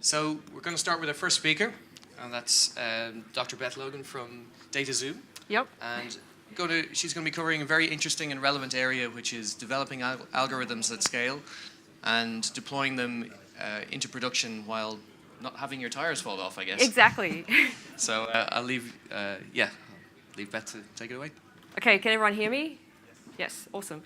So we're going to start with our first speaker, and that's Dr. Beth Logan from DataXu. Yep. And she's going to be covering a very interesting and relevant area, which is developing algorithms at scale and deploying them into production while not having your tires fall off, I guess. Exactly. So I'll leave Beth to take it away. Okay, can everyone hear me? Yes, awesome.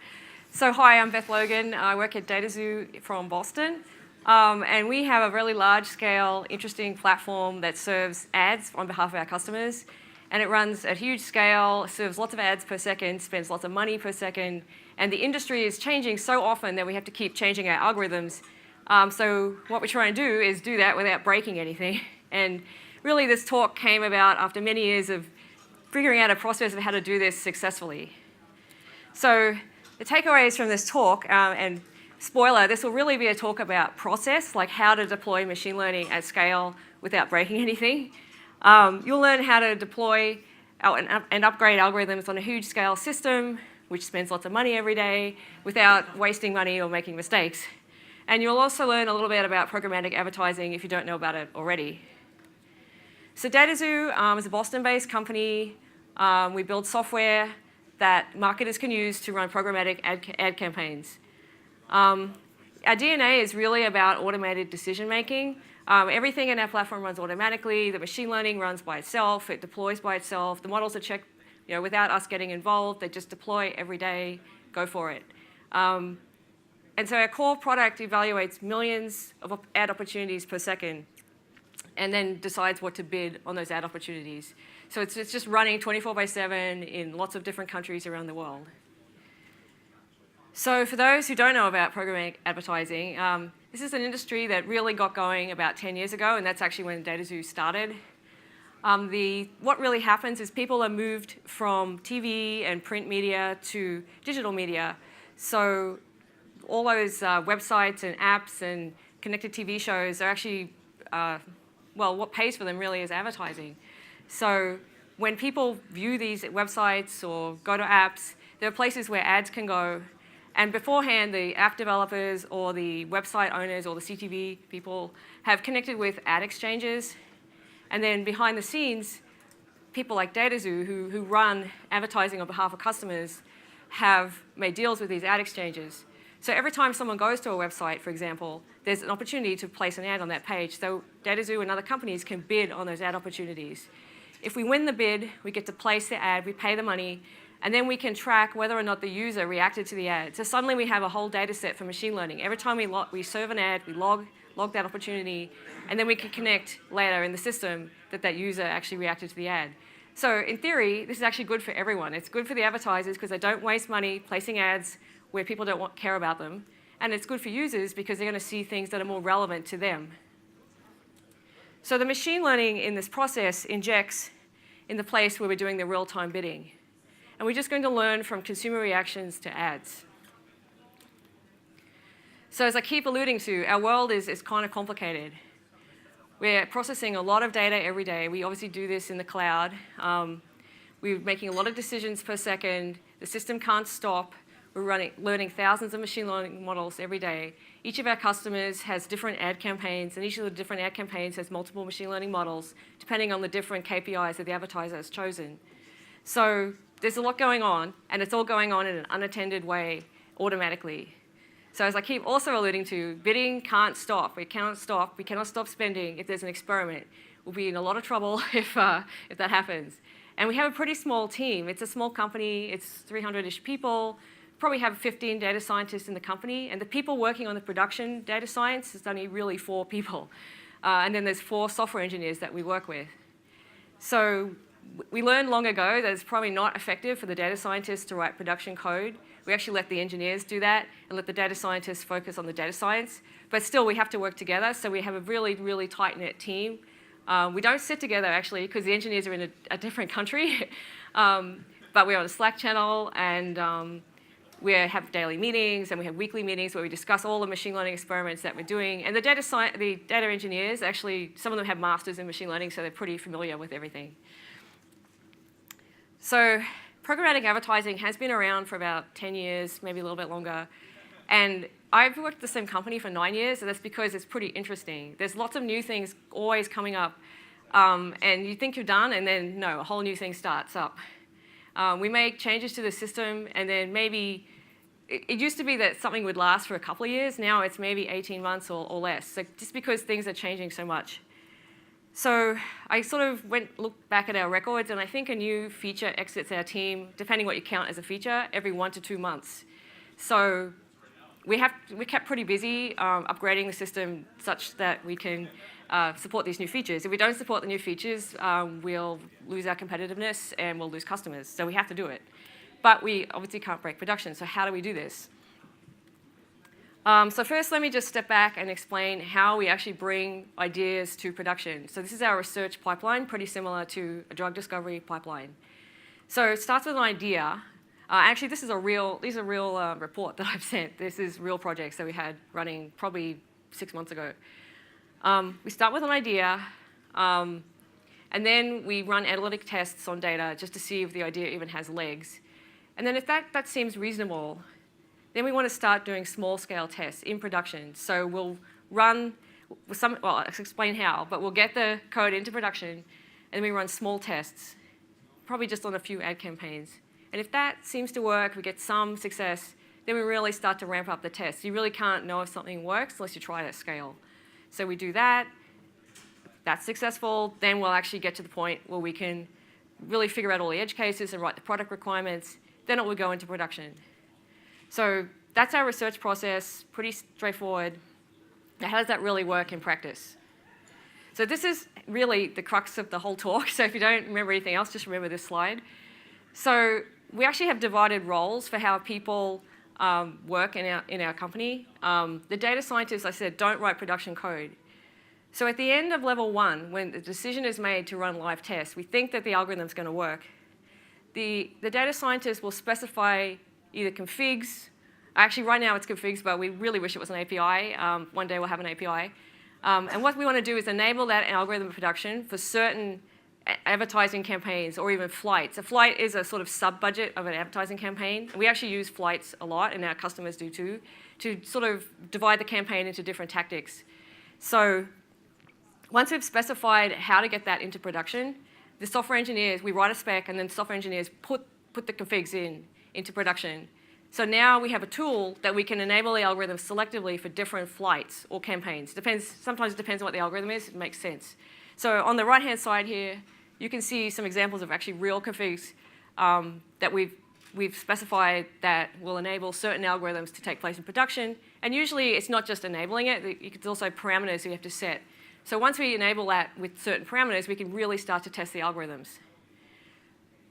So hi, I'm Beth Logan. I work at DataXu from Boston. And we have a really large-scale, interesting platform that serves ads on behalf of our customers. And it runs at huge scale, serves lots of ads per second, spends lots of money per second. And the industry is changing so often that we have to keep changing our algorithms. So what we're trying to do is do that without breaking anything. And really, this talk came about after many years of figuring out a process of how to do this successfully. So the takeaways from this talk, and spoiler, this will really be a talk about process, like how to deploy machine learning at scale without breaking anything. You'll learn how to deploy and upgrade algorithms on a huge scale system, which spends lots of money every day, without wasting money or making mistakes. And you'll also learn a little bit about programmatic advertising if you don't know about it already. So DataXu is a Boston-based company. We build software that marketers can use to run programmatic ad campaigns. Our DNA is really about automated decision making. Everything in our platform runs automatically. The machine learning runs by itself. It deploys by itself. The models are checked, without us getting involved. They just deploy every day. Go for it. And so our core product evaluates millions of ad opportunities per second, and then decides what to bid on those ad opportunities. So it's just running 24/7 in lots of different countries around the world. So for those who don't know about programmatic advertising, this is an industry that really got going about 10 years ago, and that's actually when DataXu started. What really happens is people are moved from TV and print media to digital media. So all those websites and apps and connected TV shows are actually, what pays for them really is advertising. So when people view these websites or go to apps, there are places where ads can go. And beforehand, the app developers or the website owners or the CTV people have connected with ad exchanges. And then behind the scenes, people like DataXu who run advertising on behalf of customers have made deals with these ad exchanges. So every time someone goes to a website, for example, there's an opportunity to place an ad on that page. So DataXu and other companies can bid on those ad opportunities. If we win the bid, we get to place the ad, we pay the money, and then we can track whether or not the user reacted to the ad. So suddenly we have a whole data set for machine learning. Every time we serve an ad, we log that opportunity, and then we can connect later in the system that user actually reacted to the ad. So in theory, this is actually good for everyone. It's good for the advertisers because they don't waste money placing ads where people don't care about them. And it's good for users because they're going to see things that are more relevant to them. So the machine learning in this process injects in the place where we're doing the real-time bidding. And we're just going to learn from consumer reactions to ads. So as I keep alluding to, our world is kind of complicated. We're processing a lot of data every day. We obviously do this in the cloud. We're making a lot of decisions per second. The system can't stop. We're learning thousands of machine learning models every day. Each of our customers has different ad campaigns, and each of the different ad campaigns has multiple machine learning models, depending on the different KPIs that the advertiser has chosen. So there's a lot going on, and it's all going on in an unattended way, automatically. So as I keep also alluding to, bidding can't stop. We cannot stop. We cannot stop spending if there's an experiment. We'll be in a lot of trouble if that happens. And we have a pretty small team. It's a small company. It's 300-ish people. Probably have 15 data scientists in the company, and the people working on the production data science is only really 4 people. And then there's 4 software engineers that we work with. So we learned long ago that it's probably not effective for the data scientists to write production code. We actually let the engineers do that and let the data scientists focus on the data science. But still, we have to work together, so we have a really, really tight-knit team. We don't sit together, actually, because the engineers are in a different country. But we're on a Slack channel, and we have daily meetings, and we have weekly meetings where we discuss all the machine learning experiments that we're doing. And the data engineers, actually, some of them have masters in machine learning, so they're pretty familiar with everything. So programmatic advertising has been around for about 10 years, maybe a little bit longer. And I've worked at the same company for 9 years, and that's because it's pretty interesting. There's lots of new things always coming up, and you think you're done, and then no, a whole new thing starts up. We make changes to the system, and then maybe it used to be that something would last for a couple of years. Now it's maybe 18 months or less, so just because things are changing so much. So I sort of looked back at our records, and I think a new feature exits our team, depending what you count as a feature, every 1 to 2 months. So we kept pretty busy upgrading the system such that we can support these new features. If we don't support the new features, we'll lose our competitiveness and we'll lose customers. So we have to do it. But we obviously can't break production. So how do we do this? So first, let me just step back and explain how we actually bring ideas to production. So this is our research pipeline, pretty similar to a drug discovery pipeline. So it starts with an idea. Actually, these are real report that I've sent. This is real projects that we had running probably 6 months ago. We start with an idea, and then we run analytic tests on data just to see if the idea even has legs. And then if that seems reasonable, then we want to start doing small-scale tests in production. So we'll run well, I'll explain how, but we'll get the code into production, and we run small tests, probably just on a few ad campaigns. And if that seems to work, we get some success, then we really start to ramp up the tests. You really can't know if something works unless you try it at scale. So we do that. That's successful. Then we'll actually get to the point where we can really figure out all the edge cases and write the product requirements. Then it will go into production. So that's our research process, pretty straightforward. Now, how does that really work in practice? So this is really the crux of the whole talk. So if you don't remember anything else, just remember this slide. So we actually have divided roles for how people work in our company. The data scientists, I said, don't write production code. So at the end of level 1, when the decision is made to run live tests, we think that the algorithm's going to work. The data scientists will specify either configs. Actually, right now it's configs, but we really wish it was an API. One day we'll have an API. And what we want to do is enable that algorithm production for certain advertising campaigns or even flights. A flight is a sort of sub-budget of an advertising campaign. We actually use flights a lot, and our customers do too, to sort of divide the campaign into different tactics. So once we've specified how to get that into production, the software engineers, we write a spec, and then software engineers put the configs into production. So now we have a tool that we can enable the algorithm selectively for different flights or campaigns. Sometimes it depends on what the algorithm is. It makes sense. So on the right-hand side here, you can see some examples of actually real configs that we've specified that will enable certain algorithms to take place in production. And usually it's not just enabling it. It's also parameters you have to set. So once we enable that with certain parameters, we can really start to test the algorithms.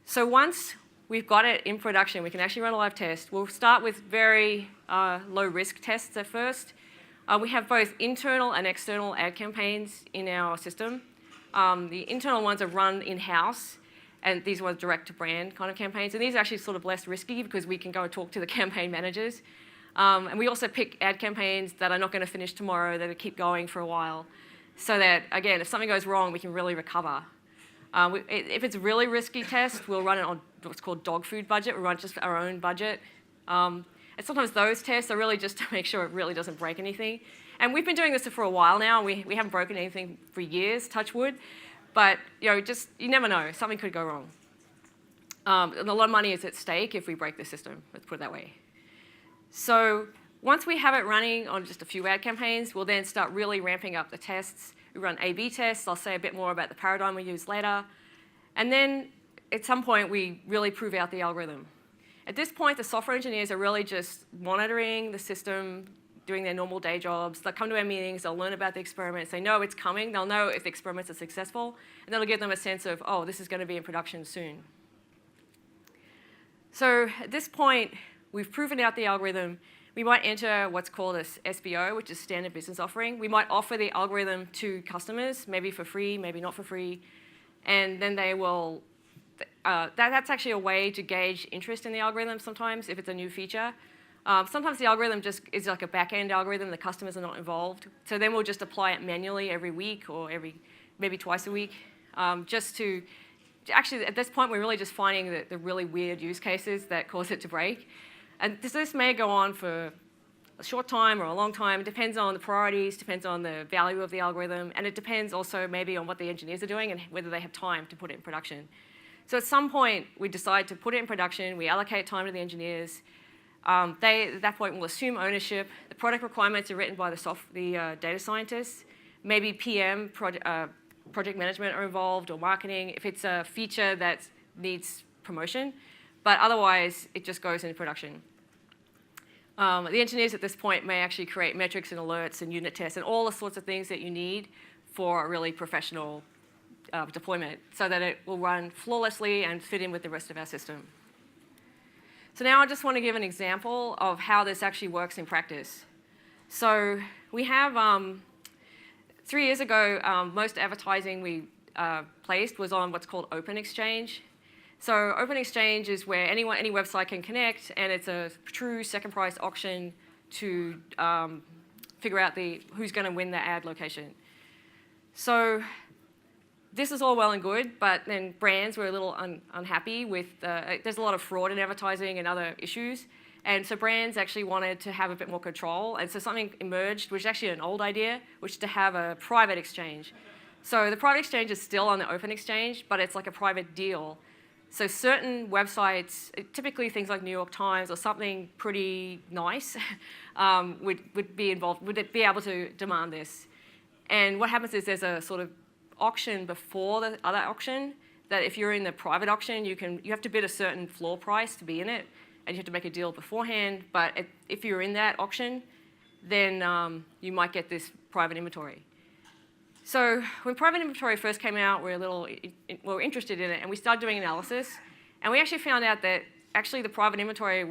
So once we've got it in production, we can actually run a live test. We'll start with very low-risk tests at first. We have both internal and external ad campaigns in our system. The internal ones are run in-house, and these ones direct-to-brand kind of campaigns. And these are actually sort of less risky because we can go and talk to the campaign managers. And we also pick ad campaigns that are not going to finish tomorrow, that will keep going for a while, so that, again, if something goes wrong, we can really recover. If it's a really risky test, we'll run it on what's called dog food budget. We run just our own budget. And sometimes those tests are really just to make sure it really doesn't break anything. And we've been doing this for a while now. We haven't broken anything for years, touch wood. But you never know. Something could go wrong. And a lot of money is at stake if we break the system, let's put it that way. So once we have it running on just a few ad campaigns, we'll then start really ramping up the tests. We run A/B tests. I'll say a bit more about the paradigm we use later. And then at some point, we really prove out the algorithm. At this point, the software engineers are really just monitoring the system, doing their normal day jobs. They'll come to our meetings. They'll learn about the experiments. They know it's coming. They'll know if the experiments are successful. And that'll give them a sense of, oh, this is going to be in production soon. So at this point, we've proven out the algorithm. We might enter what's called a SBO, which is standard business offering. We might offer the algorithm to customers, maybe for free, maybe not for free. And then they will, that's actually a way to gauge interest in the algorithm sometimes if it's a new feature. Sometimes the algorithm just is like a back-end algorithm. The customers are not involved. So then we'll just apply it manually every week or maybe twice a week. Actually, at this point, we're really just finding the really weird use cases that cause it to break. And this may go on for a short time or a long time. It depends on the priorities, depends on the value of the algorithm, and it depends also maybe on what the engineers are doing and whether they have time to put it in production. So at some point, we decide to put it in production, we allocate time to the engineers. They, at that point, will assume ownership. The product requirements are written by the data scientists. Maybe PM, project management are involved, or marketing, if it's a feature that needs promotion. But otherwise, it just goes into production. The engineers at this point may actually create metrics and alerts and unit tests and all the sorts of things that you need for a really professional deployment so that it will run flawlessly and fit in with the rest of our system. So now I just want to give an example of how this actually works in practice. So we have, 3 years ago, most advertising we placed was on what's called Open Exchange. So Open Exchange is where any website can connect, and it's a true second price auction to figure out who's going to win the ad location. So this is all well and good, but then brands were a little unhappy with, there's a lot of fraud in advertising and other issues. And so brands actually wanted to have a bit more control. And so something emerged, which is actually an old idea, which is to have a private exchange. So the private exchange is still on the Open Exchange, but it's like a private deal. So certain websites, typically things like New York Times or something pretty nice, would be involved, would be able to demand this. And what happens is there's a sort of auction before the other auction, that if you're in the private auction, you have to bid a certain floor price to be in it, and you have to make a deal beforehand. But if you're in that auction, then you might get this private inventory. So when private inventory first came out, we were interested in it, and we started doing analysis, and we actually found out that actually the private inventory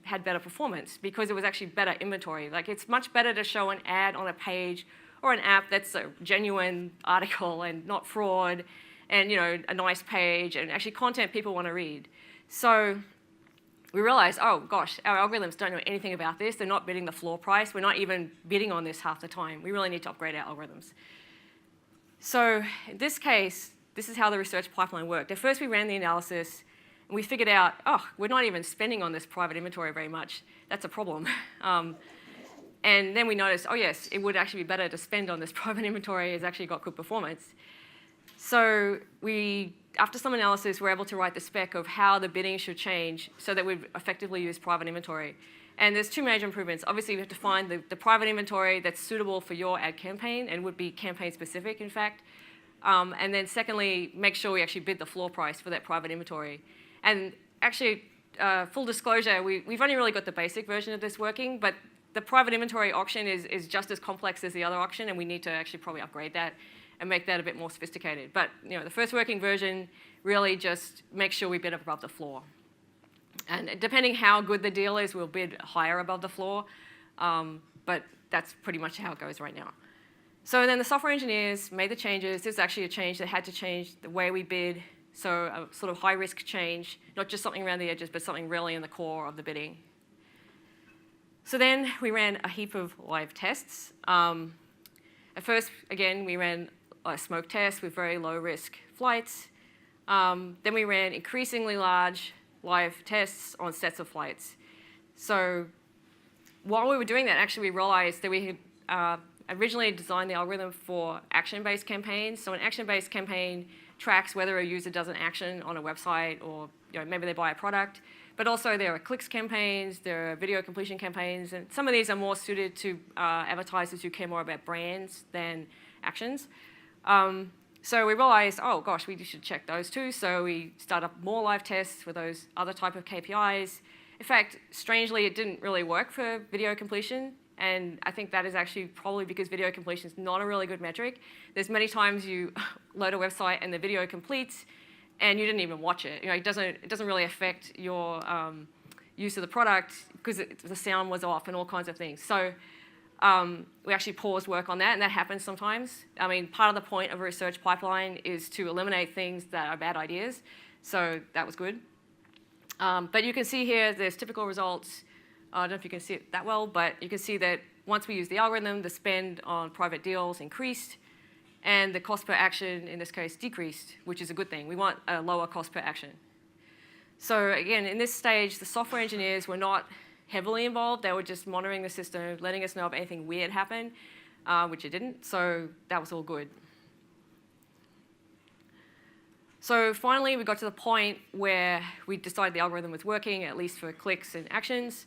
had better performance because it was actually better inventory. Like, it's much better to show an ad on a page or an app that's a genuine article and not fraud, and a nice page and actually content people want to read. So we realized, oh gosh, our algorithms don't know anything about this. They're not bidding the floor price. We're not even bidding on this half the time. We really need to upgrade our algorithms. So in this case, this is how the research pipeline worked. At first we ran the analysis, and we figured out, oh, we're not even spending on this private inventory very much. That's a problem. And then we noticed, oh yes, it would actually be better to spend on this private inventory. It's actually got good performance. So after some analysis, we're able to write the spec of how the bidding should change so that we effectively use private inventory. And there's two major improvements. Obviously, we have to find the private inventory that's suitable for your ad campaign and would be campaign specific, in fact. And then secondly, make sure we actually bid the floor price for that private inventory. And actually, full disclosure, we've only really got the basic version of this working, but the private inventory auction is just as complex as the other auction, and we need to actually probably upgrade that and make that a bit more sophisticated. But the first working version really just makes sure we bid above the floor. And depending how good the deal is, we'll bid higher above the floor. But that's pretty much how it goes right now. So then the software engineers made the changes. This is actually a change that had to change the way we bid. So a sort of high-risk change, not just something around the edges, but something really in the core of the bidding. So then we ran a heap of live tests. At first, again, we ran a smoke test with very low-risk flights. Then we ran increasingly large live tests on sets of flights. So while we were doing that, actually, we realized that we had originally designed the algorithm for action-based campaigns. So an action-based campaign tracks whether a user does an action on a website, or maybe they buy a product. But also there are clicks campaigns, there are video completion campaigns, and some of these are more suited to advertisers who care more about brands than actions. So we realized, oh gosh, we should check those too. So we started up more live tests for those other type of KPIs. In fact, strangely, it didn't really work for video completion. And I think that is actually probably because video completion is not a really good metric. There's many times you load a website and the video completes and you didn't even watch it. It doesn't really affect your use of the product because the sound was off and all kinds of things. So we actually paused work on that, and that happens sometimes. I mean, part of the point of a research pipeline is to eliminate things that are bad ideas. So that was good. But you can see here, there's typical results. I don't know if you can see it that well, but you can see that once we used the algorithm, the spend on private deals increased, and the cost per action, in this case, decreased, which is a good thing. We want a lower cost per action. So again, in this stage, the software engineers were not heavily involved. They were just monitoring the system, letting us know if anything weird happened, which it didn't. So that was all good. So finally, we got to the point where we decided the algorithm was working, at least for clicks and actions.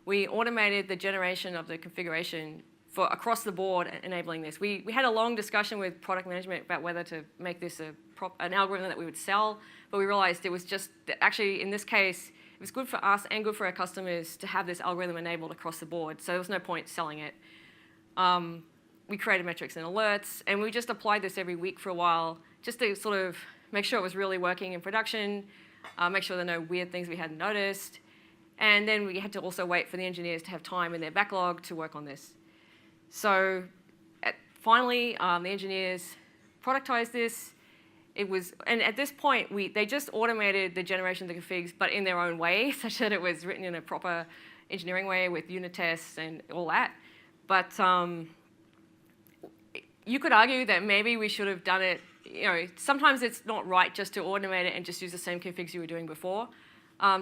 We automated the generation of the configuration for across the board, enabling this. We had a long discussion with product management about whether to make this an algorithm that we would sell, but we realized it was just, actually in this case, it was good for us and good for our customers to have this algorithm enabled across the board, so there was no point selling it. We created metrics and alerts, and we just applied this every week for a while, just to sort of make sure it was really working in production, make sure there are no weird things we hadn't noticed, and then we had to also wait for the engineers to have time in their backlog to work on this. So finally, the engineers productized this. And at this point, they just automated the generation of the configs, but in their own way, such that it was written in a proper engineering way with unit tests and all that. But you could argue that maybe we should have done it. Sometimes it's not right just to automate it and just use the same configs you were doing before.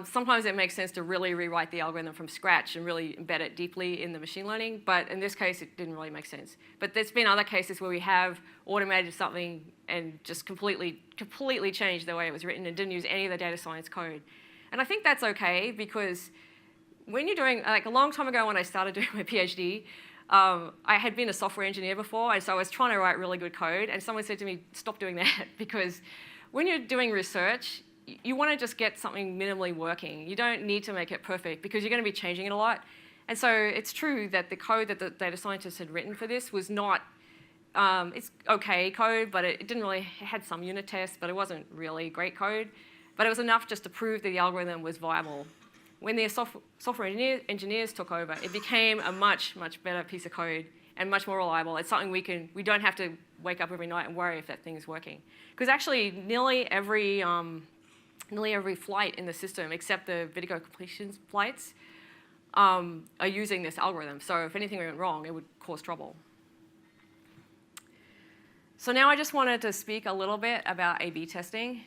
Sometimes it makes sense to really rewrite the algorithm from scratch and really embed it deeply in the machine learning, but in this case, it didn't really make sense. But there's been other cases where we have automated something and just completely changed the way it was written and didn't use any of the data science code. And I think that's okay, because when you're doing, like a long time ago when I started doing my PhD, I had been a software engineer before, and so I was trying to write really good code, and someone said to me, stop doing that, because when you're doing research, you want to just get something minimally working. You don't need to make it perfect because you're going to be changing it a lot. And so it's true that the code that the data scientists had written for this was not, it's okay code, but it had some unit tests, but it wasn't really great code. But it was enough just to prove that the algorithm was viable. When the software engineers took over, it became a much, much better piece of code and much more reliable. It's something we don't have to wake up every night and worry if that thing is working. Because actually, nearly every flight in the system, except the video completion flights, are using this algorithm. So if anything went wrong, it would cause trouble. So now I just wanted to speak a little bit about A/B testing.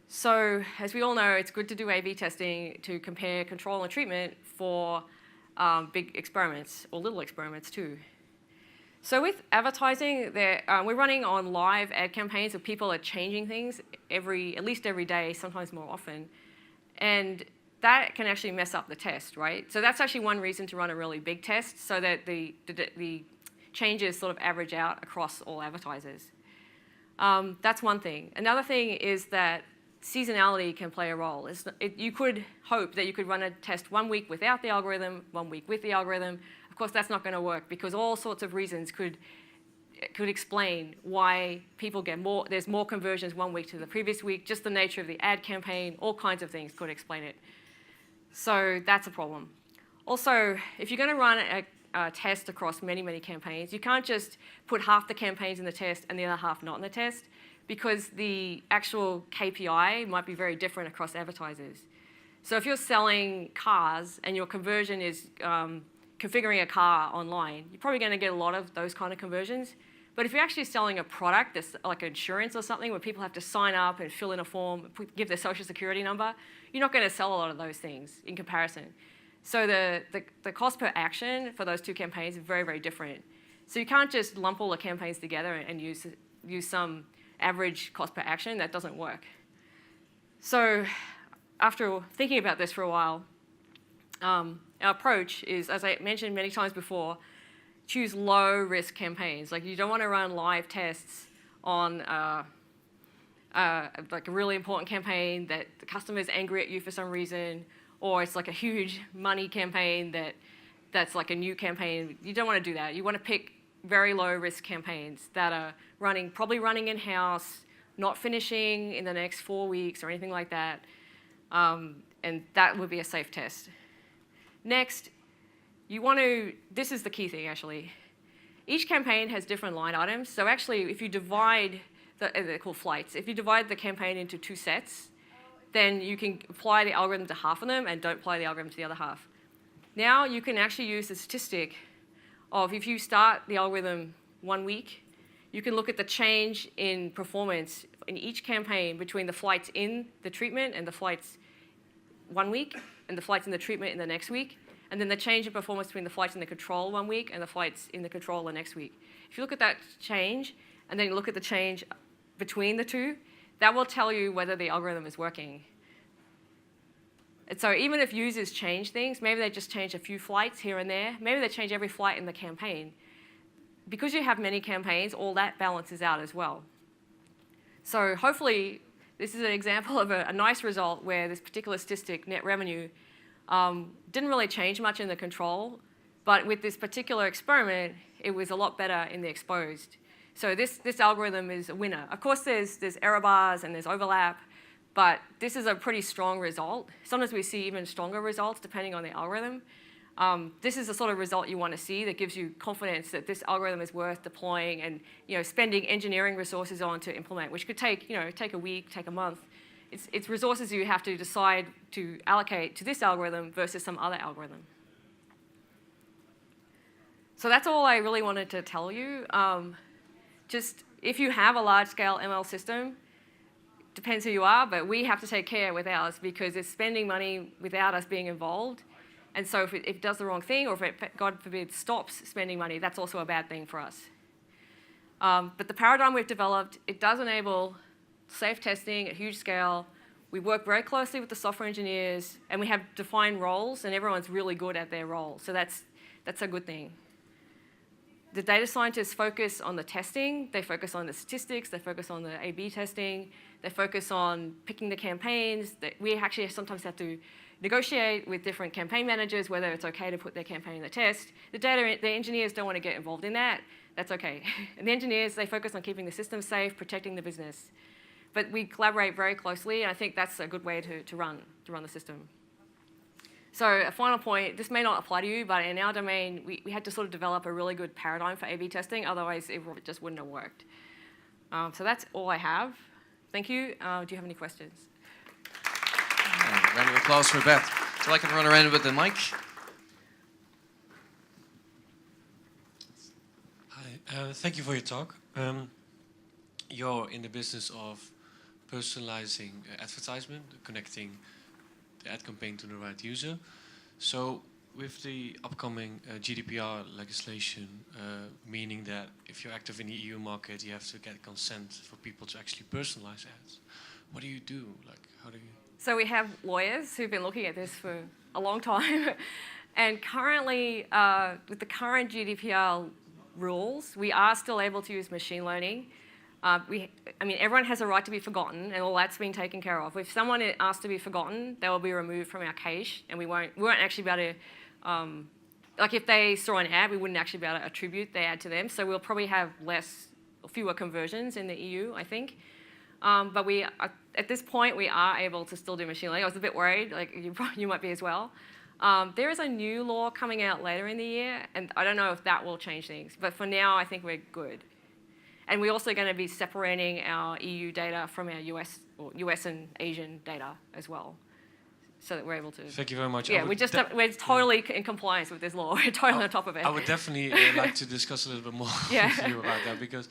So as we all know, it's good to do A/B testing to compare control and treatment for big experiments, or little experiments too. So with advertising, we're running on live ad campaigns where people are changing things at least every day, sometimes more often. And that can actually mess up the test, right? So that's actually one reason to run a really big test, so that the changes sort of average out across all advertisers. That's one thing. Another thing is that seasonality can play a role. You could hope that you could run a test 1 week without the algorithm, 1 week with the algorithm. Of course, that's not going to work, because all sorts of reasons could explain why people get there's more conversions 1 week to the previous week. Just the nature of the ad campaign, all kinds of things could explain it. So that's a problem. Also, if you're going to run a test across many, many campaigns, you can't just put half the campaigns in the test and the other half not in the test, because the actual KPI might be very different across advertisers. So if you're selling cars and your conversion is configuring a car online, you're probably going to get a lot of those kind of conversions. But if you're actually selling a product that's like insurance or something, where people have to sign up and fill in a form, give their social security number, you're not going to sell a lot of those things in comparison. So the cost per action for those two campaigns is very, very different. So you can't just lump all the campaigns together and use some average cost per action. That doesn't work. So after thinking about this for a while, our approach is, as I mentioned many times before, choose low-risk campaigns. Like, you don't want to run live tests on like a really important campaign that the customer is angry at you for some reason, or it's like a huge money campaign that's like a new campaign. You don't want to do that. You want to pick very low-risk campaigns that are probably running in-house, not finishing in the next 4 weeks or anything like that, and that would be a safe test. Next, this is the key thing actually. Each campaign has different line items. So actually, if you divide, they're called flights. If you divide the campaign into 2 sets, then you can apply the algorithm to half of them and don't apply the algorithm to the other half. Now you can actually use the statistic of, if you start the algorithm 1 week, you can look at the change in performance in each campaign between the flights in the treatment and the flights one week and the flights in the treatment in the next week, and then the change in performance between the flights in the control one week and the flights in the control the next week. If you look at that change, and then you look at the change between the two, that will tell you whether the algorithm is working. And so even if users change things, maybe they just change a few flights here and there, maybe they change every flight in the campaign. Because you have many campaigns, all that balances out as well. So hopefully, this is an example of a nice result where this particular statistic, net revenue, didn't really change much in the control, but with this particular experiment, it was a lot better in the exposed. So this algorithm is a winner. Of course, there's error bars and there's overlap, but this is a pretty strong result. Sometimes we see even stronger results depending on the algorithm. This is the sort of result you want to see that gives you confidence that this algorithm is worth deploying and spending engineering resources on to implement, which could take a week, take a month. It's resources you have to decide to allocate to this algorithm versus some other algorithm. So that's all I really wanted to tell you. Just if you have a large-scale ML system, depends who you are, but we have to take care with ours because it's spending money without us being involved. And so if it does the wrong thing, or if it, God forbid, stops spending money, that's also a bad thing for us. But the paradigm we've developed, it does enable safe testing at huge scale. We work very closely with the software engineers, and we have defined roles, and everyone's really good at their role. So that's a good thing. The data scientists focus on the testing. They focus on the statistics. They focus on the A/B testing. They focus on picking the campaigns. We actually sometimes have to negotiate with different campaign managers whether it's okay to put their campaign in the test. The engineers don't want to get involved in that. That's okay. And the engineers, they focus on keeping the system safe, protecting the business. But we collaborate very closely, and I think that's a good way to run the system. So a final point, this may not apply to you, but in our domain, we had to sort of develop a really good paradigm for A/B testing, otherwise it just wouldn't have worked. So that's all I have. Thank you. Do you have any questions? Round of applause for Beth. So I can run around with the mic. Hi, thank you for your talk. You're in the business of personalizing advertisement, connecting the ad campaign to the right user. So with the upcoming GDPR legislation, meaning that if you're active in the EU market, you have to get consent for people to actually personalize ads. What do you do? Like, how do you? So we have lawyers who've been looking at this for a long time. And currently, with the current GDPR rules, we are still able to use machine learning. Everyone has a right to be forgotten, and all that's been taken care of. If someone is asked to be forgotten, they will be removed from our cache, and we won't actually be able to, like if they saw an ad, we wouldn't actually be able to attribute the ad to them. So we'll probably have fewer conversions in the EU, I think. But at this point, we are able to still do machine learning. I was a bit worried, like you might be as well. There is a new law coming out later in the year, and I don't know if that will change things. But for now, I think we're good. And we're also going to be separating our EU data from our US and Asian data as well, so that we're able to. Thank you very much. Yeah, we're totally in compliance with this law. We're totally on top of it. I would definitely like to discuss a little bit more with you about that because,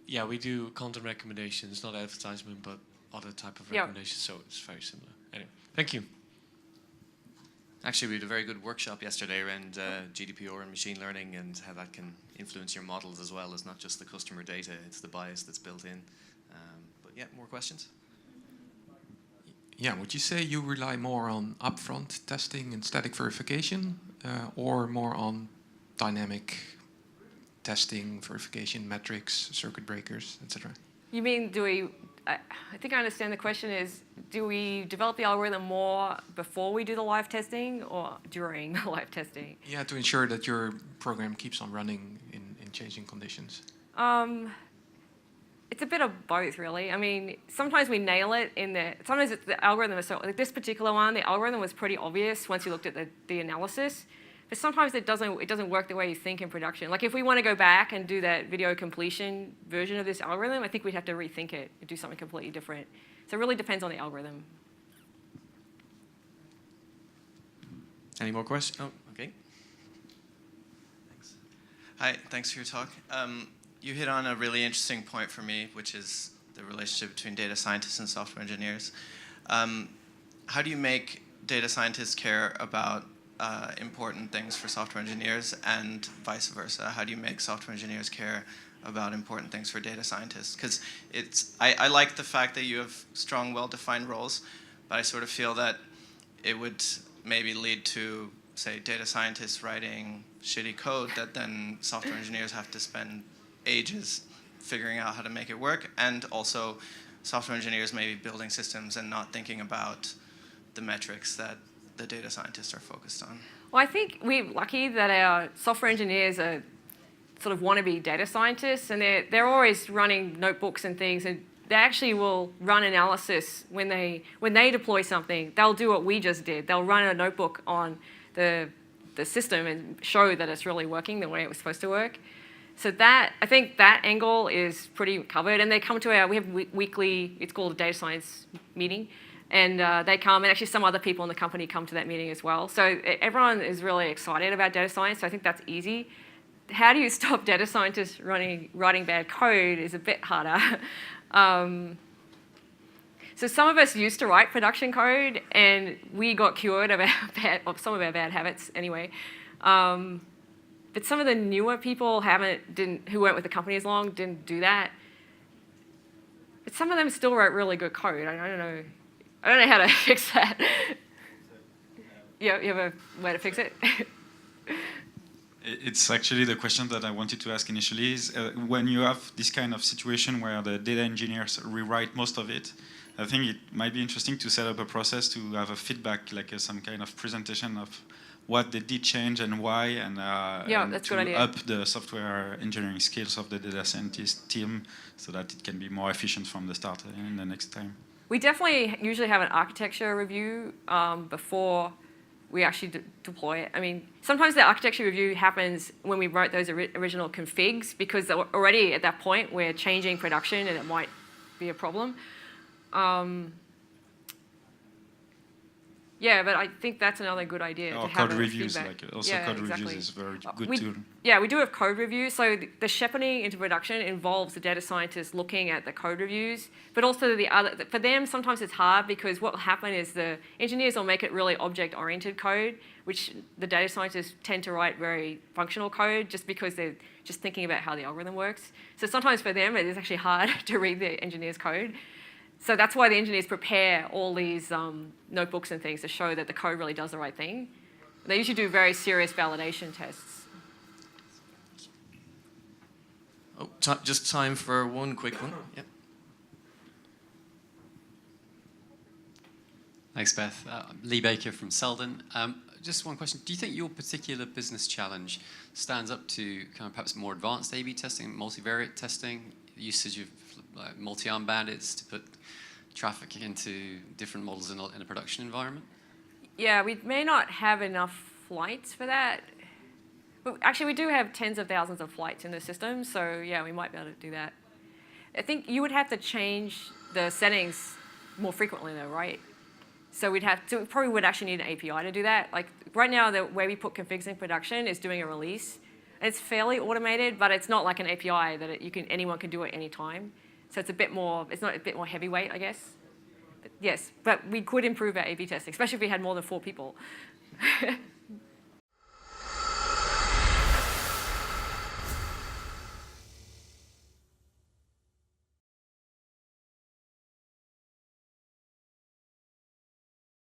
yeah, we do content recommendations, not advertisement, but other type of recommendations. So it's very similar. Anyway, thank you. Actually, we had a very good workshop yesterday around GDPR and machine learning and how that can influence your models as well as not just the customer data, it's the bias that's built in. But yeah, more questions? Yeah, would you say you rely more on upfront testing and static verification or more on dynamic testing, verification, metrics, circuit breakers, etc.? You mean, I think I understand the question is, do we develop the algorithm more before we do the live testing or during the live testing? Yeah, to ensure that your program keeps on running in changing conditions. It's a bit of both, really. I mean, sometimes we nail it sometimes the algorithm is like this particular one, the algorithm was pretty obvious once you looked at the analysis. But sometimes it doesn't work the way you think in production. Like if we want to go back and do that video completion version of this algorithm, I think we'd have to rethink it and do something completely different. So it really depends on the algorithm. Any more questions? Oh, okay. Thanks. Hi, thanks for your talk. You hit on a really interesting point for me, which is the relationship between data scientists and software engineers. How do you make data scientists care about important things for software engineers, and vice versa? How do you make software engineers care about important things for data scientists? Because I like the fact that you have strong, well-defined roles, but I sort of feel that it would maybe lead to, say, data scientists writing shitty code that then software engineers have to spend ages figuring out how to make it work, and also software engineers maybe building systems and not thinking about the metrics that the data scientists are focused on. Well, I think we're lucky that our software engineers are sort of wannabe data scientists, and they're always running notebooks and things, and they actually will run analysis when they deploy something. They'll do what we just did. They'll run a notebook on the system and show that it's really working the way it was supposed to work. So I think that angle is pretty covered. And they come to we have weekly, it's called a data science meeting. And they come, and actually some other people in the company come to that meeting as well. So everyone is really excited about data science, so I think that's easy. How do you stop data scientists writing bad code is a bit harder. So some of us used to write production code, and we got cured of some of our bad habits anyway. But some of the newer people who weren't with the company as long didn't do that. But some of them still wrote really good code. I don't know how to fix that. You have a way to fix it? It's actually the question that I wanted to ask initially is when you have this kind of situation where the data engineers rewrite most of it, I think it might be interesting to set up a process to have a feedback, like some kind of presentation of what they did change and why, and that's a good idea. up the software engineering skills of the data scientist team so that it can be more efficient from the start in the next time. We definitely usually have an architecture review before we actually deploy it. I mean, sometimes the architecture review happens when we wrote those original configs, because already at that point we're changing production and it might be a problem. Yeah, but I think that's another good idea. Or to have code reviews, feedback. like also code reviews is very good tool. Yeah, we do have code reviews. So the shepherding into production involves the data scientists looking at the code reviews, but also for them, sometimes it's hard because what will happen is the engineers will make it really object-oriented code, which the data scientists tend to write very functional code just because they're just thinking about how the algorithm works. So sometimes for them, it is actually hard to read the engineer's code. So that's why the engineers prepare all these notebooks and things to show that the code really does the right thing. They usually do very serious validation tests. Oh, just time for one quick one. Yep. Thanks, Beth. Lee Baker from Selden. Just one question. Do you think your particular business challenge stands up to kind of perhaps more advanced A/B testing, multivariate testing, usage of multi-arm bandits to put traffic into different models in a production environment? Yeah, we may not have enough flights for that. But actually, we do have tens of thousands of flights in the system, so yeah, we might be able to do that. I think you would have to change the settings more frequently though, right? So we probably would actually need an API to do that. Like right now, the way we put configs in production is doing a release. And it's fairly automated, but it's not like an API that anyone can do at any time. So it's a bit more heavyweight, I guess. But yes, but we could improve our A/B testing, especially if we had more than 4 people.